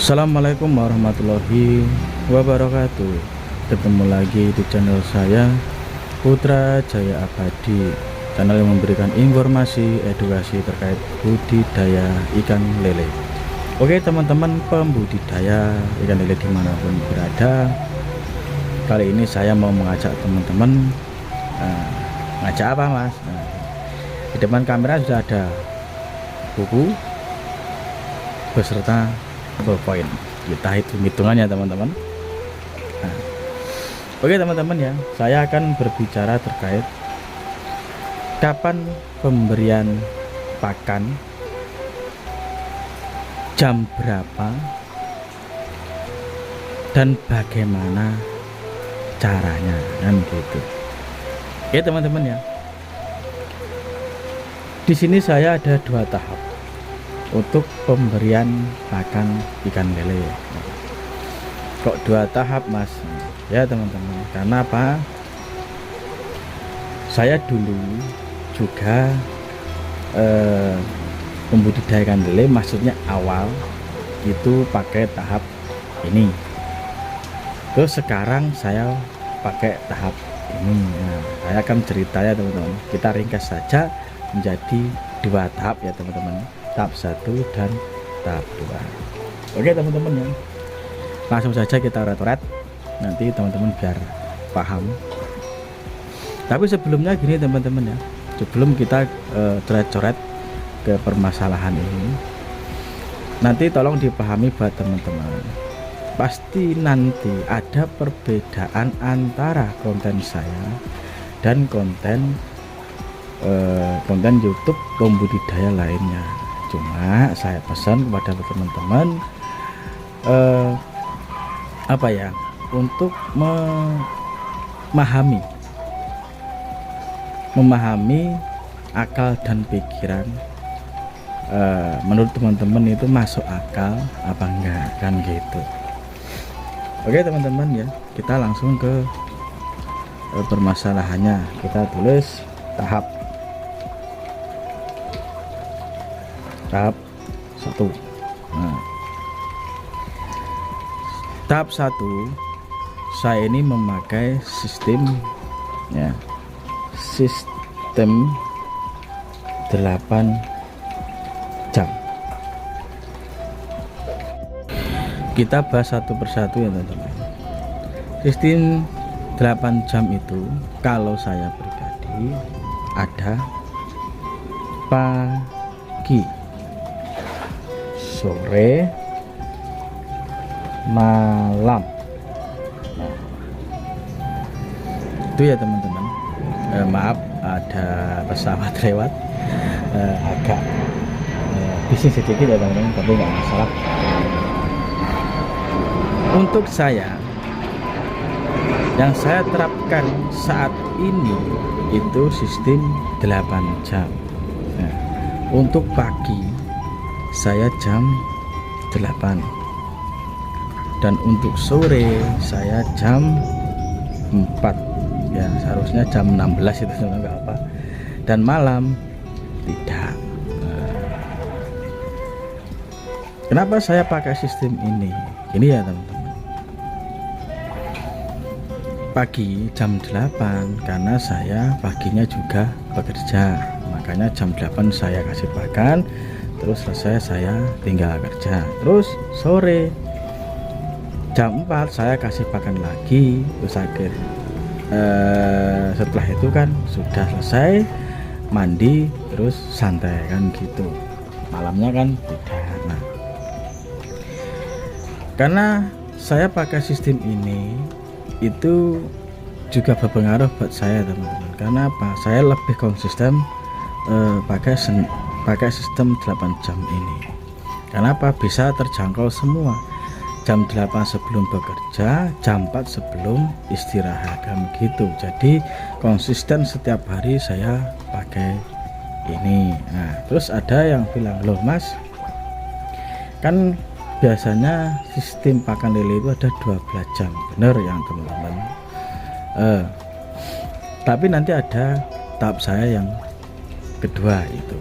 Assalamualaikum warahmatullahi wabarakatuh. Ketemu lagi di channel saya, Putra Jaya Abadi, channel yang memberikan informasi edukasi terkait budidaya ikan lele. Oke teman-teman pembudidaya ikan lele dimanapun berada, kali ini saya mau mengajak teman-teman ngajak apa mas? Di depan kamera sudah ada buku beserta ballpoint. Kita hitung-hitungannya teman-teman. Oke teman-teman ya, saya akan berbicara terkait kapan pemberian pakan, jam berapa, dan bagaimana caranya, kan gitu. Oke teman-teman ya, di sini saya ada dua tahap untuk pemberian pakan ikan lele. Kok dua tahap mas? Ya teman-teman, karena apa? Saya dulu juga membudidayakan lele, maksudnya awal itu pakai tahap ini. Terus sekarang saya pakai tahap ini. Nah, saya akan cerita ya teman-teman. Kita ringkas saja menjadi dua tahap ya teman-teman. Tahap 1 dan tahap 2. Oke teman-teman ya, langsung saja kita coret-coret nanti teman-teman biar paham. Tapi sebelumnya gini teman-teman ya, sebelum kita coret-coret ke permasalahan ini, nanti tolong dipahami buat teman-teman. Pasti nanti ada perbedaan antara konten saya dan konten YouTube pembudidaya lainnya. Cuma saya pesan kepada teman-teman apa ya, untuk memahami akal dan pikiran, menurut teman-teman itu masuk akal apa enggak, kan gitu. Oke teman-teman ya, kita langsung ke permasalahannya. Kita tulis tahap 1. Nah, tahap 1 saya ini memakai sistem 8 jam. Kita bahas satu persatu ya teman-teman. Sistem 8 jam itu kalau saya pribadi ada pagi, sore, malam. Nah, itu ya teman-teman. Maaf ada pesawat lewat, agak bising sedikit ya teman-teman, tapi nggak masalah. Untuk saya, yang saya terapkan saat ini itu sistem 8 jam. Nah, untuk pagi saya jam 8 dan untuk sore saya jam 4 ya, seharusnya jam 16 itu enggak apa, dan malam tidak. Kenapa saya pakai sistem ini ya teman-teman? Pagi jam 8 karena saya paginya juga bekerja, makanya jam 8 saya kasih pakan, terus selesai saya tinggal kerja. Terus sore jam 4 saya kasih pakan lagi, terus akhir setelah itu kan sudah selesai mandi terus santai, kan gitu. Malamnya kan tidak. Nah, karena saya pakai sistem ini itu juga berpengaruh buat saya teman-teman. Karena apa? Saya lebih konsisten pakai sistem 8 jam ini. Kenapa? Bisa terjangkau semua. Jam 8 sebelum bekerja, jam 4 sebelum istirahat, kan gitu. Jadi konsisten setiap hari saya pakai ini. Nah, terus ada yang bilang, loh mas, kan biasanya sistem pakan lele itu ada 12 jam. Bener yang teman-teman. Tapi nanti ada tahap saya yang kedua itu.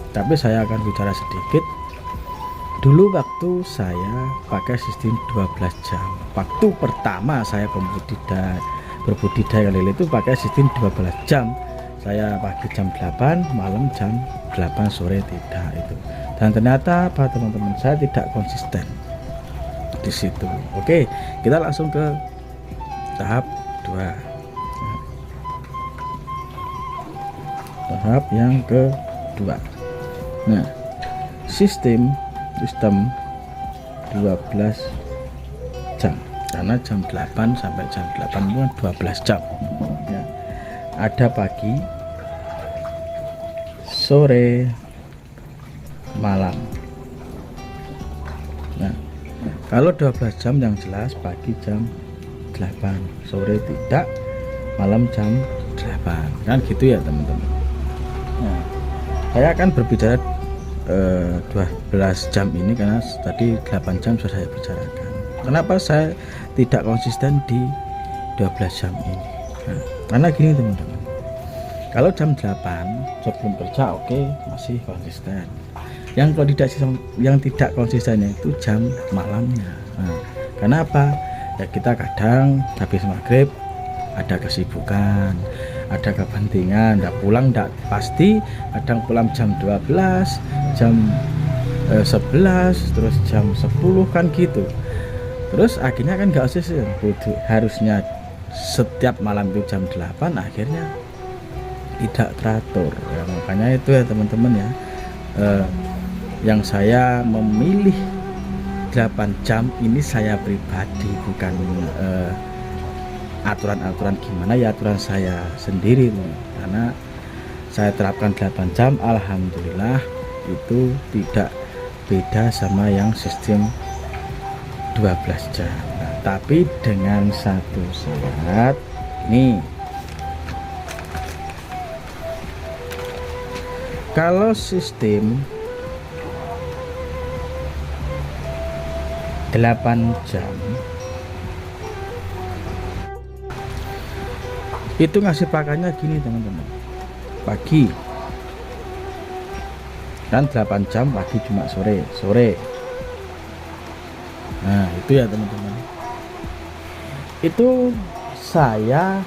Tapi saya akan bicara sedikit Dulu waktu saya pakai sistem 12 jam. Waktu pertama saya berbudidaya lele itu pakai sistem 12 jam. Saya pagi jam 8, malam jam 8 sore tidak itu. Dan ternyata apa teman-teman, saya tidak konsisten di situ. Oke, kita langsung ke tahap 2. Tahap yang kedua. Nah, sistem 12 jam, karena jam 8 sampai jam 8 itu 12 jam ya. Ada pagi, sore, malam. Nah, kalau 12 jam yang jelas pagi jam 8, sore tidak, malam jam 8, kan gitu ya teman-teman. Nah, saya akan berbicara 12 jam ini karena tadi 8 jam sudah saya bicarakan. Kenapa saya tidak konsisten di 12 jam ini? Nah, karena gini teman-teman, kalau jam 8 sebelum kerja oke, masih konsisten. Yang tidak konsistennya itu jam malamnya. Nah, kenapa? Ya kita kadang habis maghrib ada kesibukan, ada kepentingan, tidak pulang tidak pasti, kadang pulang jam 12, jam 11, terus jam 10 kan gitu. Terus akhirnya kan nggak konsisten. Harusnya setiap malam itu jam 8, akhirnya tidak teratur ya. Makanya itu ya teman-teman ya, yang saya memilih 8 jam ini saya pribadi, bukan aturan-aturan gimana ya, aturan saya sendiri loh. Karena saya terapkan 8 jam, alhamdulillah itu tidak beda sama yang sistem 12 jam. Nah, tapi dengan satu syarat nih, kalau sistem 8 jam itu ngasih pakannya gini teman-teman, pagi kan 8 jam, pagi cuma sore. Nah itu ya teman-teman, itu saya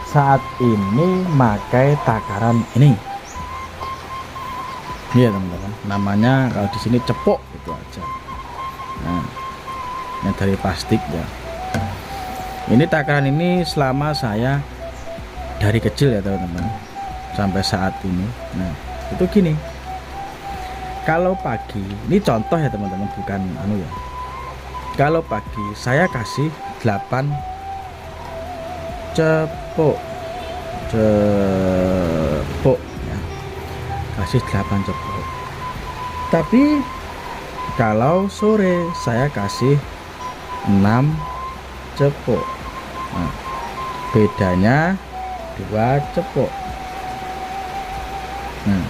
saat ini pakai takaran ini ya teman-teman, namanya kalau di sini cepok itu aja. Nah, yang dari plastik ya. Ini takaran ini selama saya dari kecil ya teman-teman sampai saat ini. Nah itu gini, kalau pagi ini contoh ya teman-teman, bukan anu ya. Kalau pagi saya kasih 8 cepok ya, kasih 8 cepok. Tapi kalau sore saya kasih 6 cepok. Nah, bedanya 2 cepok. Nah,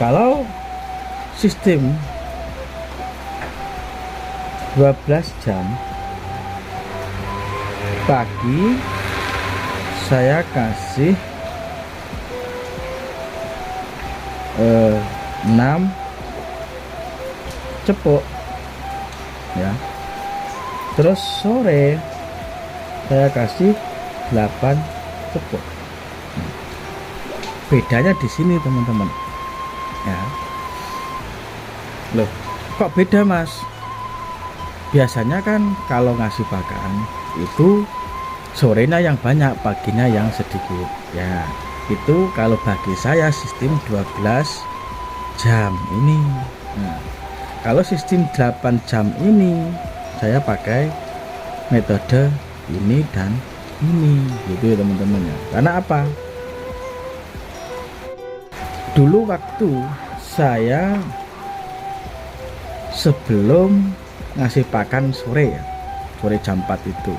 kalau sistem 12 jam pagi saya kasih 6 cepok ya. Terus sore saya kasih 8 cepok. Bedanya di sini teman-teman ya. Loh, kok beda mas? Biasanya kan kalau ngasih pakan itu sorenya yang banyak, paginya yang sedikit ya. Itu kalau bagi saya sistem 12 jam ini. Nah, kalau sistem 8 jam ini saya pakai metode ini dan ini gitu ya teman-teman ya. Karena apa? Dulu waktu saya sebelum ngasih pakan sore ya, sore jam 4 itu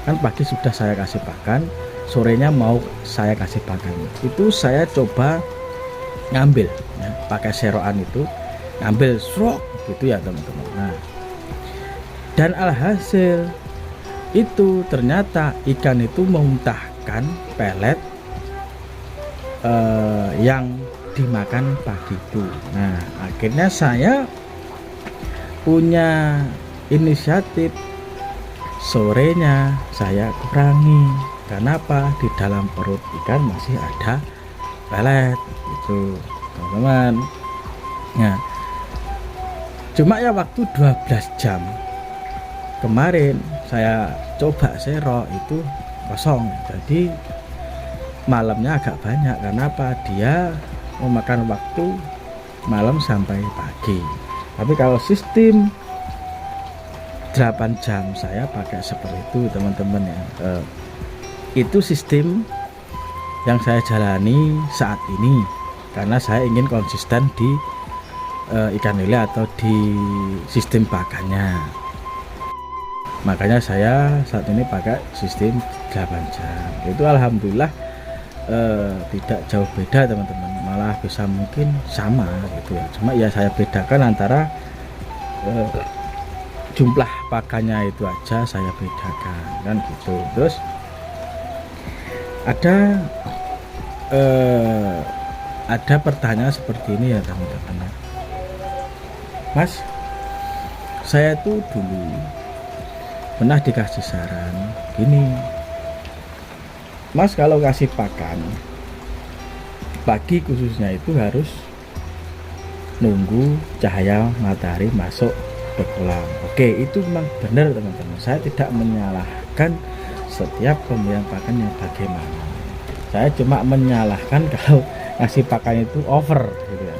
kan, pagi sudah saya kasih pakan, sorenya mau saya kasih pakan, itu saya coba ngambil ya, pakai seroan itu ngambil srok gitu ya teman-teman. Nah, dan alhasil itu ternyata ikan itu memuntahkan pelet yang dimakan pagiku. Nah, akhirnya saya punya inisiatif, sorenya saya kurangi. Kenapa? Di dalam perut ikan masih ada pelet itu, teman-teman. Nah, cuma ya waktu 12 jam kemarin saya coba sero itu kosong, jadi malamnya agak banyak. Kenapa? Dia memakan waktu malam sampai pagi. Tapi kalau sistem 8 jam saya pakai seperti itu, teman-teman ya. Itu sistem yang saya jalani saat ini karena saya ingin konsisten di ikan lele atau di sistem pakannya. Makanya saya saat ini pakai sistem 8 jam. Itu alhamdulillah tidak jauh beda, teman-teman, malah bisa mungkin sama gitu ya. Cuma ya saya bedakan antara jumlah pakannya itu aja saya bedakan kan gitu. Terus ada pertanyaan seperti ini ya, teman-teman. Mas, saya tuh dulu pernah dikasih saran gini, Mas, kalau kasih pakan pagi khususnya itu harus nunggu cahaya matahari masuk ke kolam. Oke, itu memang benar, teman-teman. Saya tidak menyalahkan setiap pemberian pakan yang bagaimana. Saya cuma menyalahkan kalau ngasih pakan itu over gitu ya.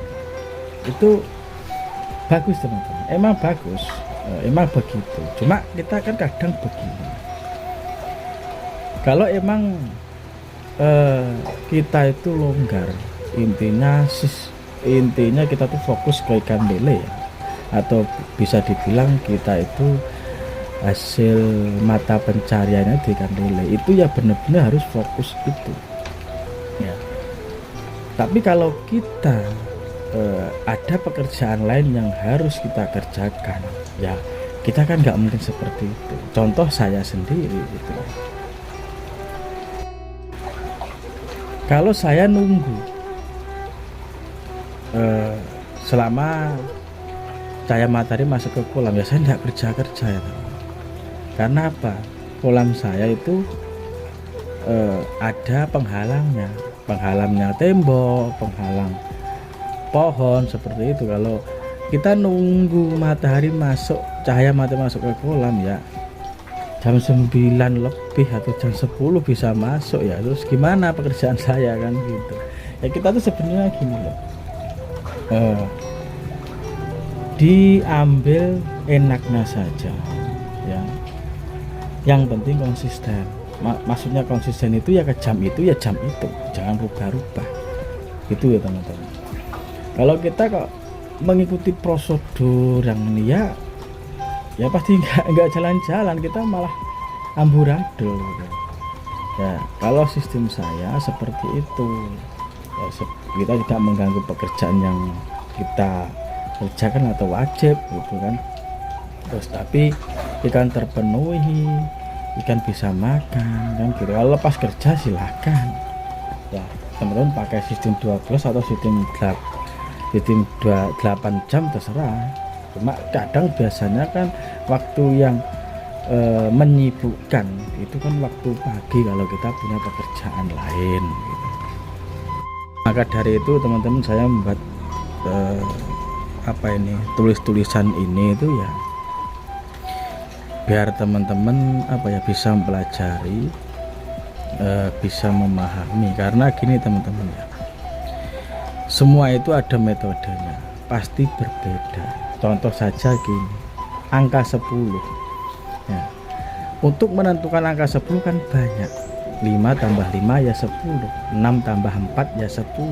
Itu bagus, teman-teman, emang bagus, emang begitu. Cuma kita kan kadang begini, kalau emang kita itu longgar, intinya kita tuh fokus ke ikan lele ya, atau bisa dibilang kita itu hasil mata pencariannya di ikan lele, itu ya benar-benar harus fokus itu ya. Tapi kalau kita ada pekerjaan lain yang harus kita kerjakan ya, kita kan nggak mungkin seperti itu. Contoh saya sendiri gitu. Kalau saya nunggu selama cahaya matahari masuk ke kolam ya, saya nggak kerja ya, teman. Karena apa? Kolam saya itu ada penghalangnya tembok, penghalang pohon seperti itu. Kalau kita nunggu matahari masuk, cahaya matahari masuk ke kolam ya, jam 9 lebih atau jam 10 bisa masuk ya. Terus gimana pekerjaan saya kan gitu ya. Kita tuh sebenarnya gini loh, diambil enaknya saja ya, yang penting konsisten. Maksudnya konsisten itu ya, ke jam itu ya jam itu, jangan rubah-rubah itu ya, teman-teman. Kalau kita kok mengikuti prosedur yang ini ya pasti nggak jalan-jalan, kita malah amburadul gitu. Ya kalau sistem saya seperti itu ya, kita tidak mengganggu pekerjaan yang kita kerjakan atau wajib gitu kan. Terus tapi ikan terpenuhi, ikan bisa makan kan gitu. Kalau lepas kerja silahkan ya, teman-teman pakai sistem 12 atau sistem 8 jam terserah. Cuma kadang biasanya kan waktu yang menyibukkan itu kan waktu pagi kalau kita punya pekerjaan lain gitu. Maka dari itu, teman-teman, saya membuat tulis-tulisan ini itu ya biar teman-teman bisa mempelajari, bisa memahami. Karena gini, teman-teman ya, semua itu ada metodenya, pasti berbeda. Contoh saja gini, angka 10 ya. Untuk menentukan angka 10 kan banyak. 5 tambah 5 ya 10, 6 tambah 4 ya 10,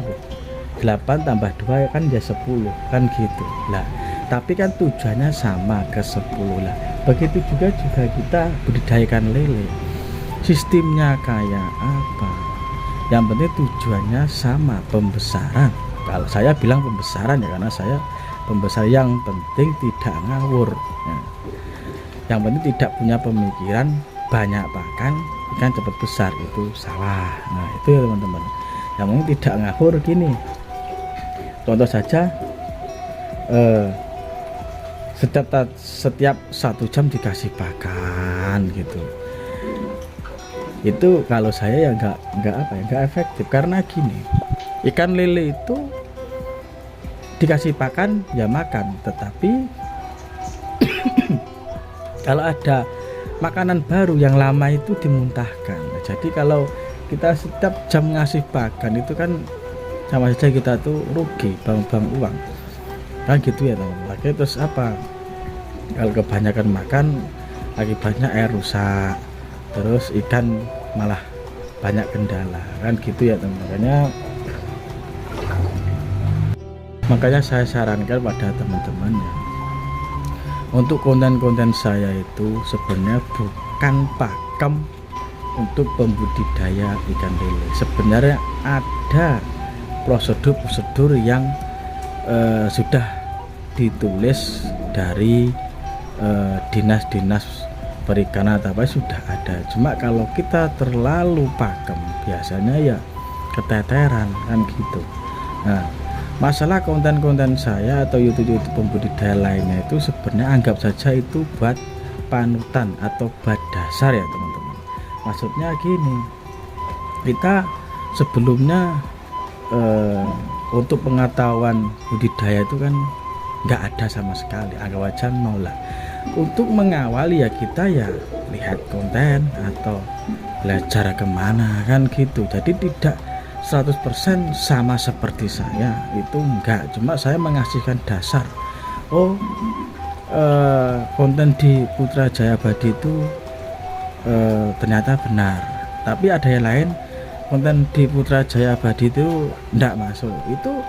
8 tambah 2 kan ya 10 kan gitu lah. Tapi kan tujuannya sama, ke 10 lah. Begitu juga kita budidayakan lele, sistemnya kayak apa, yang penting tujuannya sama, pembesaran. Kalau saya bilang pembesaran ya, karena saya pembesar. Yang penting tidak ngawur ya. Yang penting tidak punya pemikiran banyak pakan ikan cepat besar, itu salah. Nah itu ya, teman-teman. Yang penting tidak ngawur gini, Contoh saja, setiap 1 jam dikasih pakan gitu. Itu kalau saya ya nggak efektif, karena gini, ikan lele itu dikasih pakan ya makan, tetapi kalau ada makanan baru yang lama itu dimuntahkan. Jadi kalau kita setiap jam ngasih pakan itu kan sama saja kita tuh rugi, bang uang kan gitu ya teman-teman. Terus apa, kalau kebanyakan makan akibatnya air rusak, terus ikan malah banyak kendala kan gitu ya teman-teman. Makanya saya sarankan pada teman-teman ya, untuk konten-konten saya itu sebenarnya bukan pakem untuk pembudidaya ikan lele. Sebenarnya ada prosedur-prosedur yang sudah ditulis dari dinas-dinas perikanan atau apa, sudah ada. Cuma kalau kita terlalu pakem biasanya ya keteteran kan gitu. Nah, masalah konten-konten saya atau YouTube pembudidaya lainnya itu sebenarnya anggap saja itu buat panutan atau buat dasar ya teman-teman. Maksudnya gini, kita sebelumnya untuk pengetahuan budidaya itu kan nggak ada sama sekali, anggap aja nol lah. Untuk mengawali ya kita ya lihat konten atau belajar kemana kan gitu. Jadi tidak 100% sama seperti saya, itu enggak, cuma saya mengasihkan dasar. Konten di Putra Jaya Abadi itu ternyata benar, tapi ada yang lain konten di Putra Jaya Abadi itu enggak masuk. Itu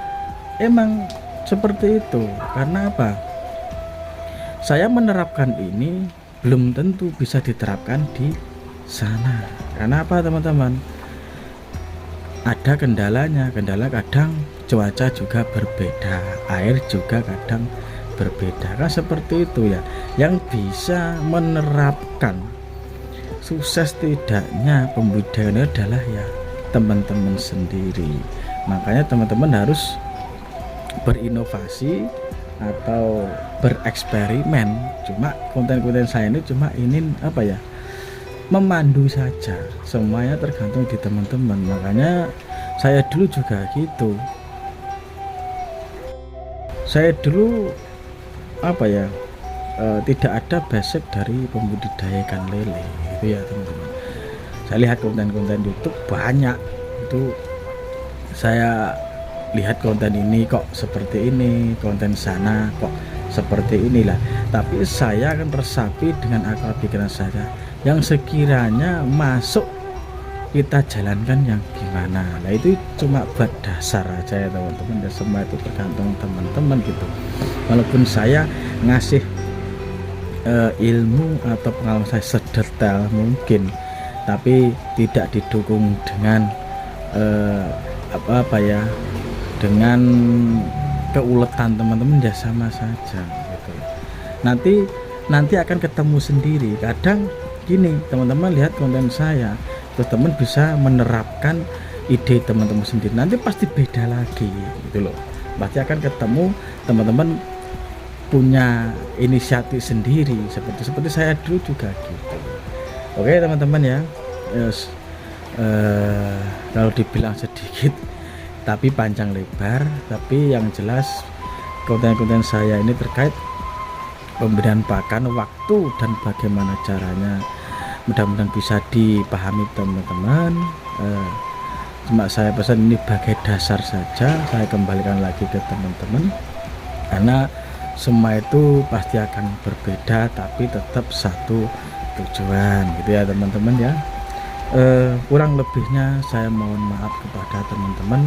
emang seperti itu. Karena apa? Saya menerapkan ini belum tentu bisa diterapkan di sana. Karena apa teman-teman? Ada kendalanya. Kendala kadang cuaca juga berbeda, air juga kadang berbeda. Kan seperti itu ya. Yang bisa menerapkan sukses tidaknya pembudidayaan adalah ya teman-teman sendiri. Makanya teman-teman harus berinovasi atau bereksperimen. Cuma konten-konten saya ini cuma ingin apa ya, memandu saja. Semuanya tergantung di teman-teman. Makanya saya dulu juga gitu. Saya dulu apa ya, tidak ada basic dari pembudidaya ikan lele gitu ya teman-teman. Saya lihat konten-konten YouTube banyak, itu saya lihat konten ini kok seperti ini, konten sana kok seperti inilah. Tapi saya akan resapi dengan akal pikiran saya yang sekiranya masuk, kita jalankan yang gimana. Nah itu cuma buat dasar aja ya teman-teman, dan semua itu tergantung teman-teman gitu. Walaupun saya ngasih ilmu atau pengalaman saya sedetail mungkin, tapi tidak didukung dengan apa ya, dengan keuletan teman-teman ya sama saja gitu. Nanti akan ketemu sendiri. Kadang gini teman-teman, lihat konten saya terus teman bisa menerapkan ide teman-teman sendiri, nanti pasti beda lagi gitu loh. Pasti akan ketemu teman-teman punya inisiatif sendiri, seperti saya dulu juga gitu. Oke teman-teman ya, kalau dibilang sedikit tapi panjang lebar, tapi yang jelas konten-konten saya ini terkait pemberian pakan, waktu, dan bagaimana caranya. Mudah-mudahan bisa dipahami teman-teman. Cuma saya pesan ini bagai dasar saja, saya kembalikan lagi ke teman-teman, karena semua itu pasti akan berbeda tapi tetap satu tujuan gitu ya teman-teman ya. Kurang lebihnya saya mohon maaf kepada teman-teman.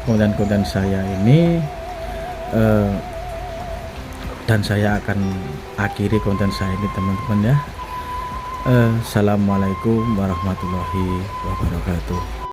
Konten-konten saya ini dan saya akan akhiri konten saya ini teman-teman ya. Assalamualaikum warahmatullahi wabarakatuh.